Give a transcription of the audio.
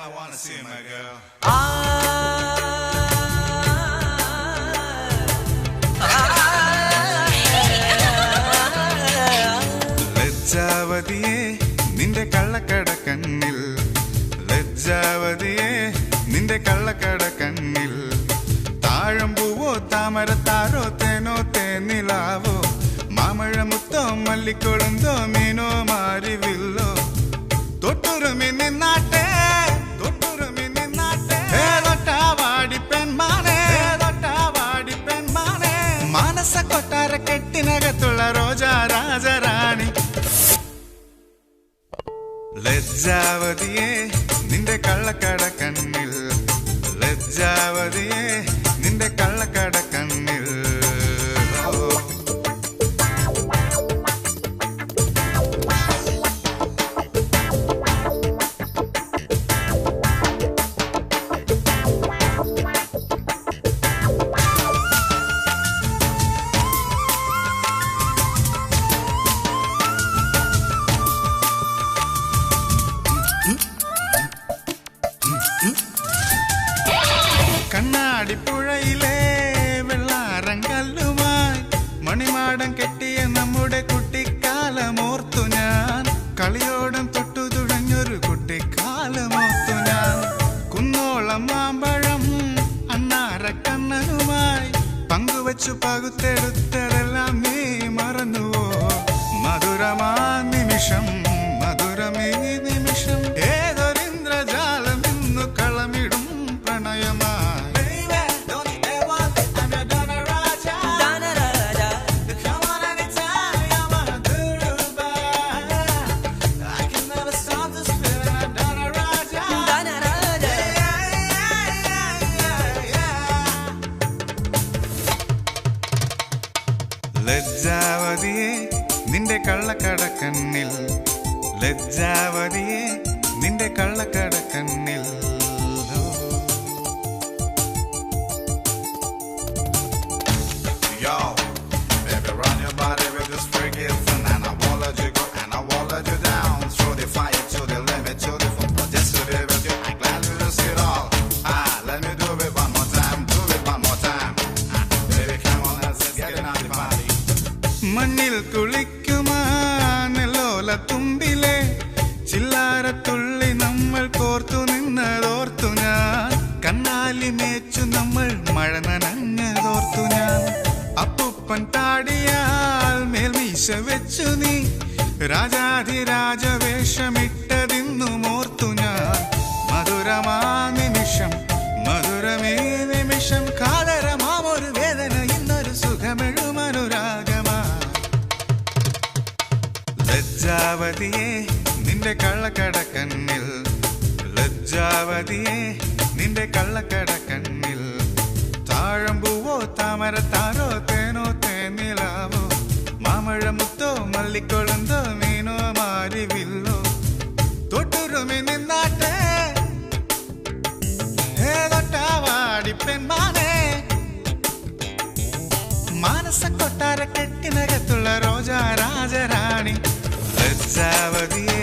I wanna see my girl. ലജ്ജാവതിയെ നിന്റെ കള്ളക്കട കണ്ണിൽ, ലജ്ജാവതിയെ നിന്റെ കള്ളക്കട കണ്ണിൽ, താഴമ്പൂവോ താമരത്താരോ തേനോ തേനിലാവോ, മാമഴമുത്തോ മല്ലിക്കൊളുന്തോ മീനോ മാരിവില്ലോ, തൊട്ടുറുമി നിന്നാട്ടെ മാനസ കൊട്ടാര കെട്ടിനകത്തുള്ള റോജാ രാജറാണി. ലജ്ജാവതിയെ നിന്റെ കള്ളക്കട കണ്ണിൽ, ലജ്ജാവതിയെ നിന്റെ കള്ളക്കട കണ്ണിൽ. കണ്ണാടിപ്പുഴയിലെ വെള്ളാരങ്കല്ലുമായി മണിമാടം കെട്ടിയ നമ്മുടെ കുട്ടിക്കാലമോർത്തു ഞാൻ, കളിയോടം തൊട്ടു തുഴഞ്ഞൊരു കുട്ടിക്കാലമോർത്തു ഞാൻ. കുന്നോളം മാമ്പഴം അണ്ണാരക്കണ്ണനുമായി പങ്കുവച്ചു പകുത്തെടുത്തതെല്ലാം നീ മറന്നുവോ, മധുരമാ നിമിഷം, മധുരമേ നിമിഷം, ഏതൊരിന്ദ്രജാലം ഇന്നു കളമിടും പ്രണയമായി. ലജ്ജാവതിയെ നിന്റെ കള്ളക്കട കണ്ണിൽ, ലജ്ജാവതിയെ നിന്റെ കള്ളക്കട കണ്ണിൽ. Yo, baby, run your body with this freaky thing, and I won't let you go, and I won't let you down. Throw the fire to the limit, to the full, just to be with you. I'm glad you risk it all. Let me do it one more time, do it one more time. Baby, come on, let's get it out the body. മണ്ണിൽ കുളിക്കുമാലോല തുമ്പിലെ ചില്ലാരത്തുള്ളി നമ്മൾ കോർത്തു നിന്നതോർത്തു ഞാൻ, കണ്ണാലി മേച്ചു നമ്മൾ മഴ നനഞ്ഞതോർത്തു ഞാൻ. അപ്പൂപ്പൻ താടിയാൽ മേൽമീശ വെച്ചു നീ രാജാധിരാജവേഷമിട്ടതിന്നു മോർത്തു ഞാൻ. മധുരമാ നിമിഷം, മധുരമേ നിമിഷം, കാതരമാമൊരു വേദന ഇന്നൊരു സുഖമെഴുമനുരാഗമാ. ലജ്ജാവതിയെ നിന്റെ കള്ളക്കട കണ്ണിൽ, ലജ്ജാവതിയെ നിന്റെ കള്ളക്കട കണ്ണിൽ, താഴമ്പൂവോ താമരത്താരോ തേനോ തേനിലാവോ, മാമഴമുത്തോ മല്ലിക്കൊളുന്തോ മീനോ മാരിവില്ലോ, തൊട്ടുറുമി നിന്നാട്ടെ ഏതൊട്ടാവാടി പെൺമാനെ, മാനസ കൊട്ടാര കെട്ടിനകത്തുള്ള റോജാ രാജറാണി. ലജ്ജാവതിയെ